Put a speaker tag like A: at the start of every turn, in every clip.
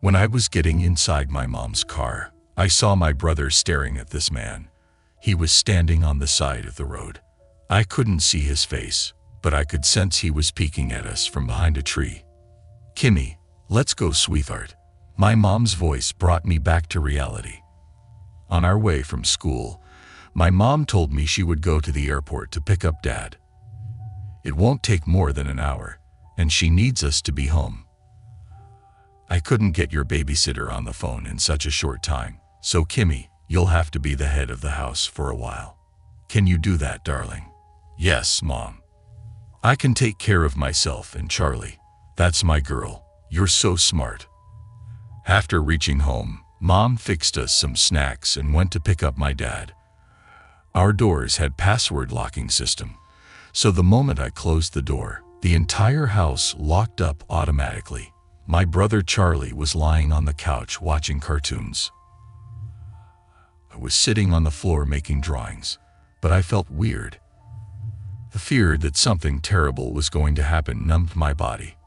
A: When I was getting inside my mom's car, I saw my brother staring at this man. He was standing on the side of the road. I couldn't see his face, but I could sense he was peeking at us from behind a tree. "Kimmy, let's go, sweetheart." My mom's voice brought me back to reality. On our way from school, my mom told me she would go to the airport to pick up Dad. It won't take more than an hour, and she needs us to be home. I couldn't get your babysitter on the phone in such a short time, so Kimmy, you'll have to be the head of the house for a while. Can you do that, darling? Yes, Mom. I can take care of myself and Charlie. That's my girl. You're so smart. After reaching home, Mom fixed us some snacks and went to pick up my dad. Our doors had password locking system, so the moment I closed the door, the entire house locked up automatically. My brother Charlie was lying on the couch watching cartoons. I was sitting on the floor making drawings, but I felt weird. The fear that something terrible was going to happen numbed my body.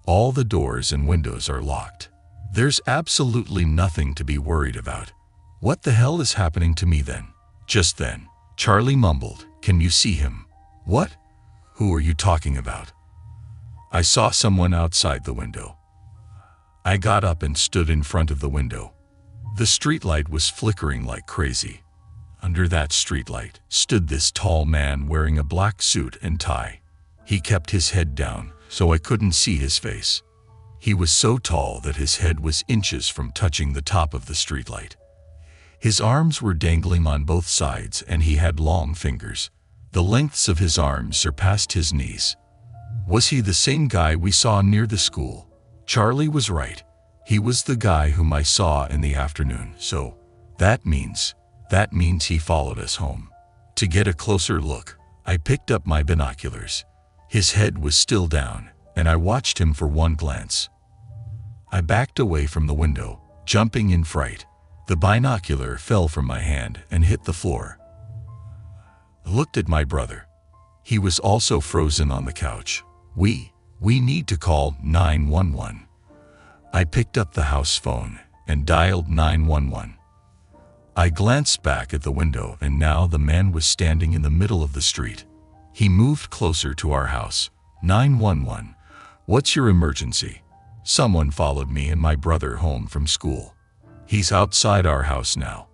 A: All the doors and windows are locked. There's absolutely nothing to be worried about. What the hell is happening to me then? Just then, Charlie mumbled, "Can you see him?" "What? Who are you talking about?" I saw someone outside the window. I got up and stood in front of the window. The streetlight was flickering like crazy. Under that streetlight stood this tall man wearing a black suit and tie. He kept his head down, so I couldn't see his face. He was so tall that his head was inches from touching the top of the streetlight. His arms were dangling on both sides and he had long fingers. The lengths of his arms surpassed his knees. Was he the same guy we saw near the school? Charlie was right. He was the guy whom I saw in the afternoon, so that means he followed us home. To get a closer look, I picked up my binoculars. His head was still down, and I watched him for one glance. I backed away from the window, jumping in fright. The binocular fell from my hand and hit the floor. I looked at my brother. He was also frozen on the couch. We need to call 911. I picked up the house phone and dialed 911. I glanced back at the window and now the man was standing in the middle of the street. He moved closer to our house. 911. What's your emergency? Someone followed me and my brother home from school. He's outside our house now.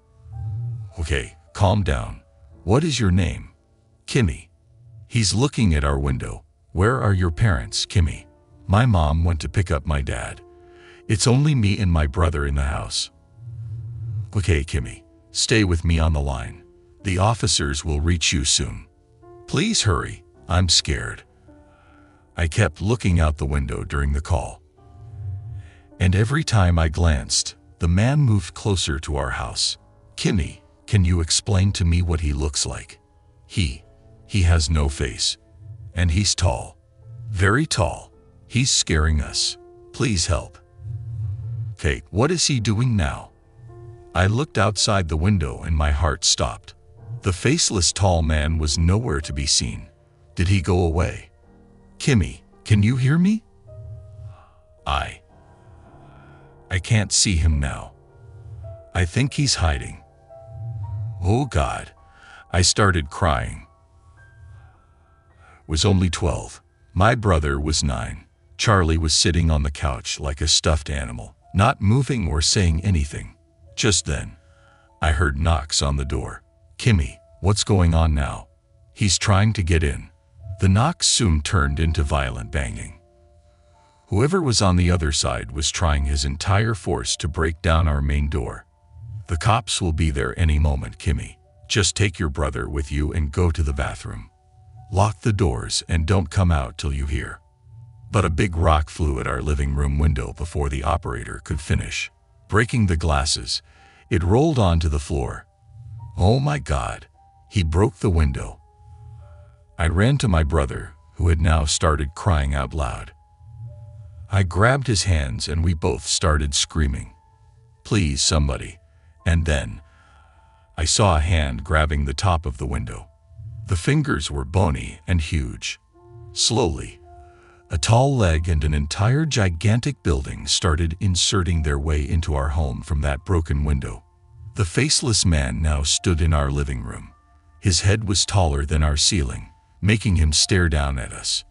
A: Okay, calm down. What is your name? Kimmy. He's looking at our window. Where are your parents, Kimmy? My mom went to pick up my dad. It's only me and my brother in the house. Okay, Kimmy, stay with me on the line. The officers will reach you soon. Please hurry, I'm scared. I kept looking out the window during the call. And every time I glanced, the man moved closer to our house. Kimmy, can you explain to me what he looks like? He has no face. And he's tall. Very tall. He's scaring us. Please help. Kate, what is he doing now? I looked outside the window and my heart stopped. The faceless tall man was nowhere to be seen. Did he go away? Kimmy, can you hear me? I can't see him now. I think he's hiding. Oh God. I started crying. Was only 12. My brother was 9. Charlie was sitting on the couch like a stuffed animal, not moving or saying anything. Just then, I heard knocks on the door. Kimmy, what's going on now? He's trying to get in. The knocks soon turned into violent banging. Whoever was on the other side was trying his entire force to break down our main door. The cops will be there any moment, Kimmy. Just take your brother with you and go to the bathroom. Lock the doors and don't come out till you hear. But a big rock flew at our living room window before the operator could finish. Breaking the glasses, it rolled onto the floor. Oh my God, he broke the window. I ran to my brother, who had now started crying out loud. I grabbed his hands and we both started screaming. Please, somebody. And then, I saw a hand grabbing the top of the window. The fingers were bony and huge. Slowly, A tall leg and an entire gigantic building started inserting their way into our home from that broken window. The faceless man now stood in our living room. His head was taller than our ceiling, making him stare down at us.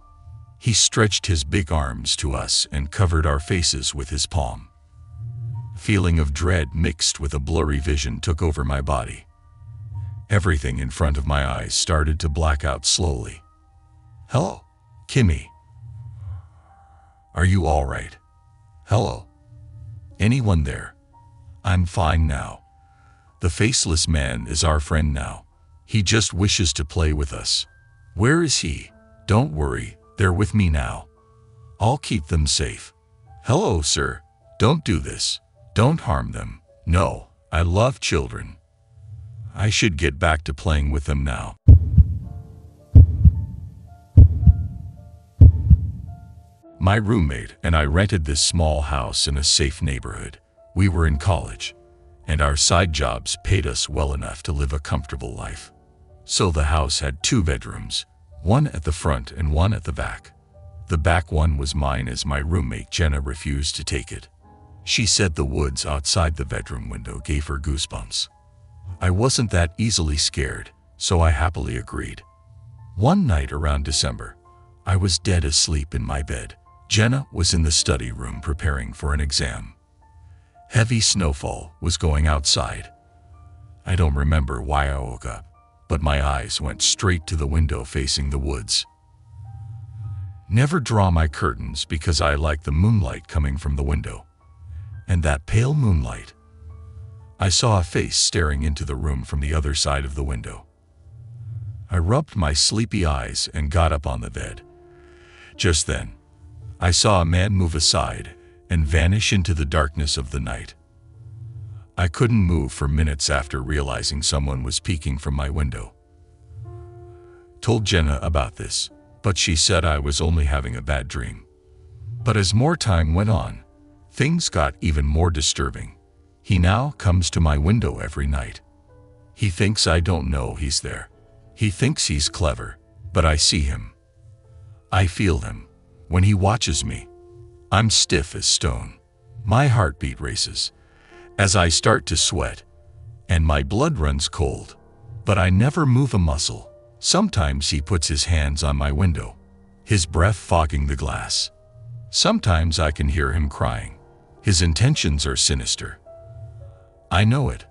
A: He stretched his big arms to us and covered our faces with his palm. A feeling of dread mixed with a blurry vision took over my body. Everything in front of my eyes started to black out slowly. "Hello, Kimmy. Are you all right? Hello? Anyone there? I'm fine now. The faceless man is our friend now. He just wishes to play with us. Where is he? Don't worry, they're with me now. I'll keep them safe. Hello, sir. Don't do this. Don't harm them. No, I love children. I should get back to playing with them now." My roommate and I rented this small house in a safe neighborhood. We were in college, and our side jobs paid us well enough to live a comfortable life. So the house had 2 bedrooms, one at the front and one at the back. The back one was mine as my roommate Jenna refused to take it. She said the woods outside the bedroom window gave her goosebumps. I wasn't that easily scared, so I happily agreed. One night around December, I was dead asleep in my bed. Jenna was in the study room preparing for an exam. Heavy snowfall was going outside. I don't remember why I woke up, but my eyes went straight to the window facing the woods. Never draw my curtains because I like the moonlight coming from the window. And that pale moonlight. I saw a face staring into the room from the other side of the window. I rubbed my sleepy eyes and got up on the bed. Just then, I saw a man move aside and vanish into the darkness of the night. I couldn't move for minutes after realizing someone was peeking from my window. Told Jenna about this, but she said I was only having a bad dream. But as more time went on, things got even more disturbing. He now comes to my window every night. He thinks I don't know he's there. He thinks he's clever, but I see him. I feel him. When he watches me, I'm stiff as stone. My heartbeat races as I start to sweat, and my blood runs cold. But I never move a muscle. Sometimes he puts his hands on my window, his breath fogging the glass. Sometimes I can hear him crying. His intentions are sinister. I know it.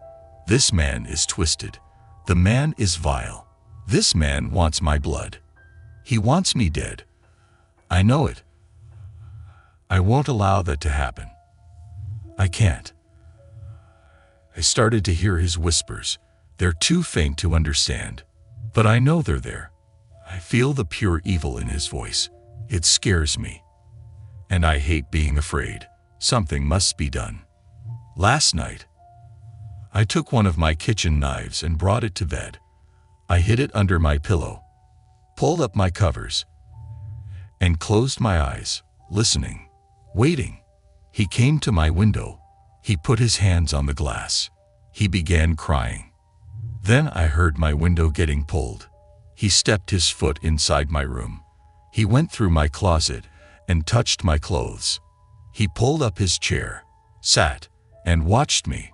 A: This man is twisted. The man is vile. This man wants my blood. He wants me dead. I know it. I won't allow that to happen. I can't. I started to hear his whispers. They're too faint to understand, but I know they're there. I feel the pure evil in his voice. It scares me. And I hate being afraid. Something must be done. Last night, I took one of my kitchen knives and brought it to bed. I hid it under my pillow, pulled up my covers, and closed my eyes, listening, waiting. He came to my window. He put his hands on the glass. He began crying. Then I heard my window getting pulled. He stepped his foot inside my room. He went through my closet and touched my clothes. He pulled up his chair, sat, and watched me.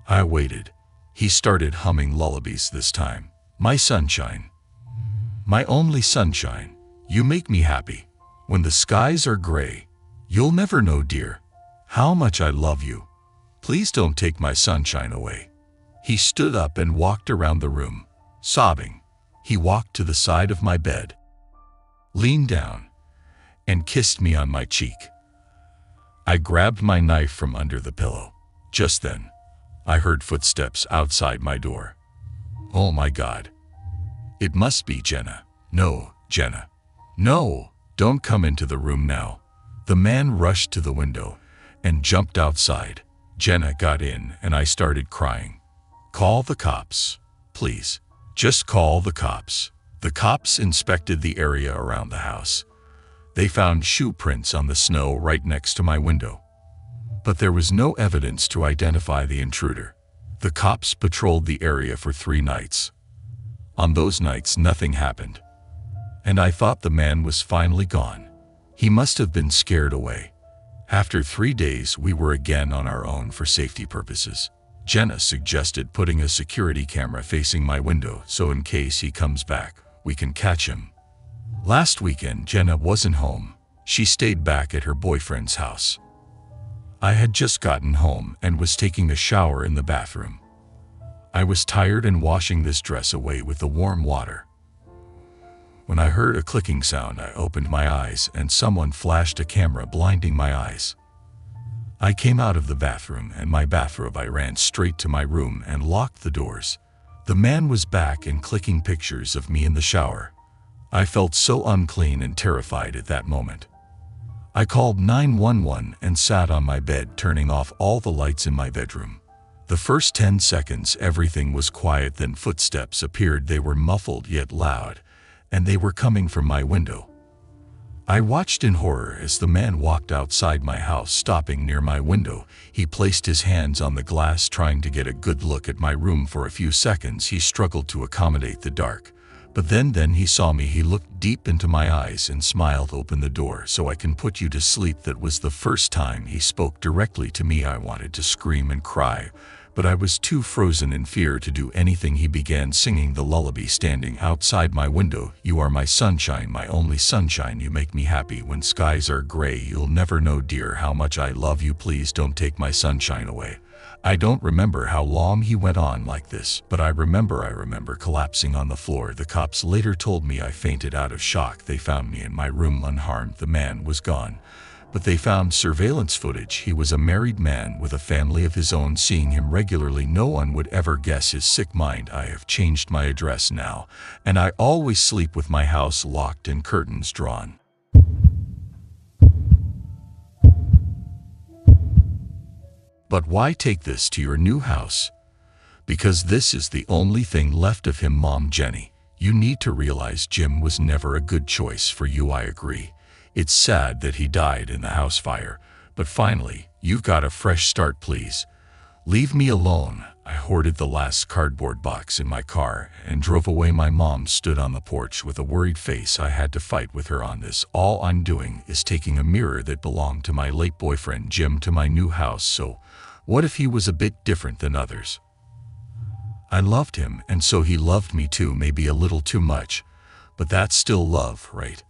A: I waited. He started humming lullabies this time. My sunshine. My only sunshine. You make me happy. When the skies are gray, you'll never know, dear, how much I love you. Please don't take my sunshine away. He stood up and walked around the room, sobbing. He walked to the side of my bed, leaned down, and kissed me on my cheek. I grabbed my knife from under the pillow. Just then, I heard footsteps outside my door. Oh my God. It must be Jenna. No, Jenna. No, don't come into the room now. The man rushed to the window and jumped outside. Jenna got in and I started crying. Call the cops, please. Just call the cops. The cops inspected the area around the house. They found shoe prints on the snow right next to my window. But there was no evidence to identify the intruder. The cops patrolled the area for 3 nights. On those nights, nothing happened. And I thought the man was finally gone. He must have been scared away. After 3 days, we were again on our own for safety purposes. Jenna suggested putting a security camera facing my window so in case he comes back, we can catch him. Last weekend, Jenna wasn't home. She stayed back at her boyfriend's house. I had just gotten home and was taking a shower in the bathroom. I was tired and washing this dress away with the warm water. When I heard a clicking sound, I opened my eyes and someone flashed a camera, blinding my eyes. I came out of the bathroom and my bathrobe. I ran straight to my room and locked the doors. The man was back and clicking pictures of me in the shower. I felt so unclean and terrified at that moment. I called 911 and sat on my bed, turning off all the lights in my bedroom. The first 10 seconds everything was quiet, then footsteps appeared. They were muffled yet loud, and they were coming from my window. I watched in horror as the man walked outside my house, stopping near my window. He placed his hands on the glass, trying to get a good look at my room. For a few seconds he struggled to accommodate the dark, but then he saw me. He looked deep into my eyes and smiled. "Open the door so I can put you to sleep." That was the first time he spoke directly to me. I wanted to scream and cry, but I was too frozen in fear to do anything. He began singing the lullaby standing outside my window. "You are my sunshine, my only sunshine. You make me happy when skies are gray. You'll never know, dear, how much I love you. Please don't take my sunshine away." I don't remember how long he went on like this, but I remember collapsing on the floor. The cops later told me I fainted out of shock. They found me in my room unharmed. The man was gone, but they found surveillance footage. He was a married man with a family of his own. Seeing him regularly, no one would ever guess his sick mind. I have changed my address now, and I always sleep with my house locked and curtains drawn. But why take this to your new house? Because this is the only thing left of him, Mom Jenny. You need to realize Jim was never a good choice for you. I agree. It's sad that he died in the house fire, but finally, you've got a fresh start. Please, leave me alone. I hoarded the last cardboard box in my car and drove away. My mom stood on the porch with a worried face. I had to fight with her on this. All I'm doing is taking a mirror that belonged to my late boyfriend Jim to my new house. So, what if he was a bit different than others? I loved him, and so he loved me too. Maybe a little too much, but that's still love, right?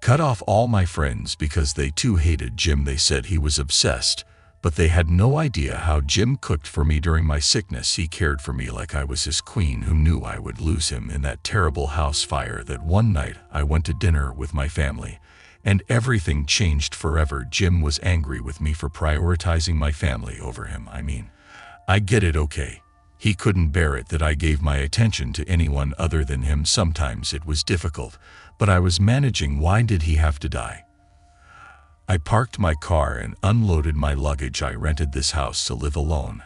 A: Cut off all my friends because they too hated Jim. They said he was obsessed, but they had no idea how Jim cooked for me during my sickness. He cared for me like I was his queen. Who knew I would lose him in that terrible house fire? That one night I went to dinner with my family, and everything changed forever. Jim was angry with me for prioritizing my family over him. I mean, I get it, okay. He couldn't bear it that I gave my attention to anyone other than him. Sometimes it was difficult, but I was managing. Why did he have to die? I parked my car and unloaded my luggage. I rented this house to live alone.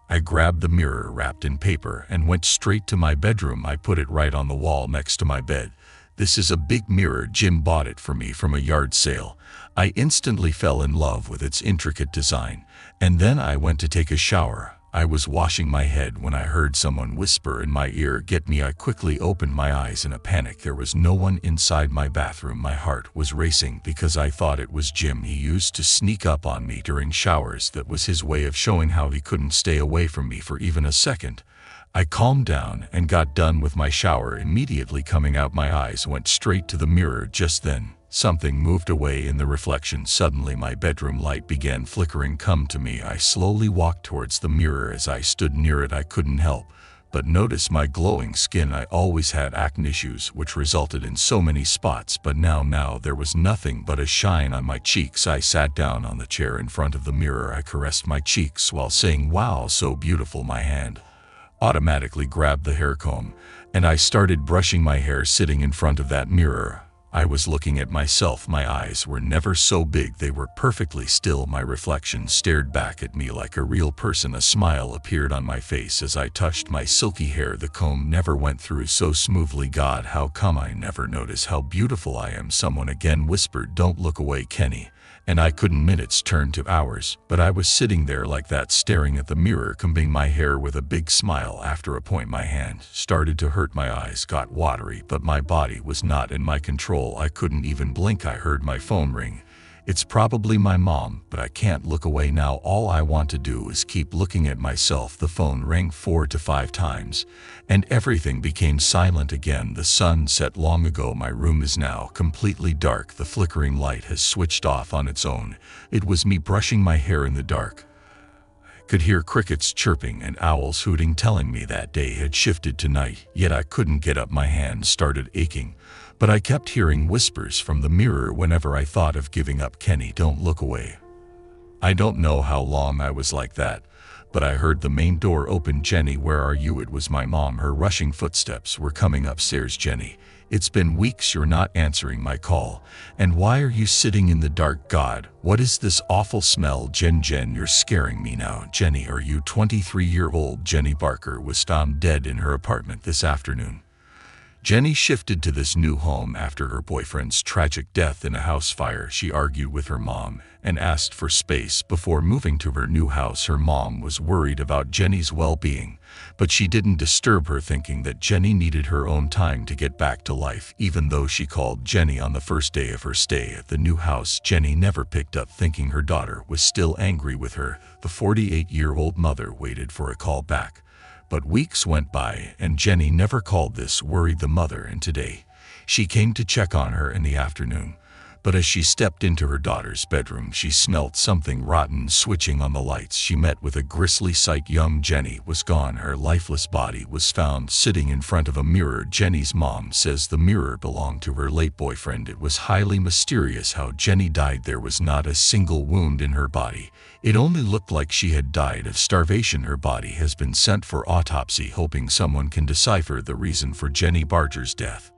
A: I grabbed the mirror wrapped in paper and went straight to my bedroom. I put it right on the wall next to my bed. This is a big mirror. Jim bought it for me from a yard sale. I instantly fell in love with its intricate design, and then I went to take a shower. I was washing my head when I heard someone whisper in my ear, "Get me." I quickly opened my eyes in a panic. There was no one inside my bathroom. My heart was racing because I thought it was Jim. He used to sneak up on me during showers. That was his way of showing how he couldn't stay away from me for even a second. I calmed down and got done with my shower. Immediately coming out, my eyes went straight to the mirror. Just then, something moved away in the reflection. Suddenly my bedroom light began flickering. "Come to me." I slowly walked towards the mirror. As I stood near it, I couldn't help but notice my glowing skin. I always had acne issues, which resulted in so many spots, but now there was nothing but a shine on my cheeks. I sat down on the chair in front of the mirror. I caressed my cheeks while saying, "Wow, so beautiful." My hand automatically grabbed the hair comb, and I started brushing my hair sitting in front of that mirror. I was looking at myself. My eyes were never so big. They were perfectly still. My reflection stared back at me like a real person. A smile appeared on my face as I touched my silky hair. The comb never went through so smoothly. God, how come I never noticed how beautiful I am? Someone again whispered, "Don't look away, Kenny." and I couldn't. Minutes turned to hours, but I was sitting there like that, staring at the mirror, combing my hair with a big smile. After a point, my hand started to hurt, my eyes got watery, but my body was not in my control. I couldn't even blink. I heard my phone ring. It's probably my mom, but I can't look away now. All I want to do is keep looking at myself. The phone rang 4 to 5 times, and everything became silent again. The sun set long ago. My room is now completely dark. The flickering light has switched off on its own. It was me brushing my hair in the dark. Could hear crickets chirping and owls hooting, telling me that day had shifted to night, yet I couldn't get up. My hands started aching, but I kept hearing whispers from the mirror whenever I thought of giving up. Kenny, don't look away. I don't know how long I was like that, but I heard the main door open. Jenny, where are you? It was my mom. Her rushing footsteps were coming upstairs. Jenny, it's been weeks you're not answering my call. And why are you sitting in the dark? God, what is this awful smell? Jen, you're scaring me now. Jenny, are you 23-year-old Jenny Barker was found dead in her apartment this afternoon. Jenny shifted to this new home after her boyfriend's tragic death in a house fire. She argued with her mom and asked for space before moving to her new house. Her mom was worried about Jenny's well-being, but she didn't disturb her, thinking that Jenny needed her own time to get back to life. Even though she called Jenny on the first day of her stay at the new house, Jenny never picked up, thinking her daughter was still angry with her. The 48-year-old mother waited for a call back, but weeks went by and Jenny never called. This worried the mother, and today she came to check on her in the afternoon. But as she stepped into her daughter's bedroom, she smelled something rotten. Switching on the lights, she met with a grisly sight. Young Jenny was gone. Her lifeless body was found sitting in front of a mirror. Jenny's mom says the mirror belonged to her late boyfriend. It was highly mysterious how Jenny died. There was not a single wound in her body. It only looked like she had died of starvation. Her body has been sent for autopsy, hoping someone can decipher the reason for Jenny Barker's death.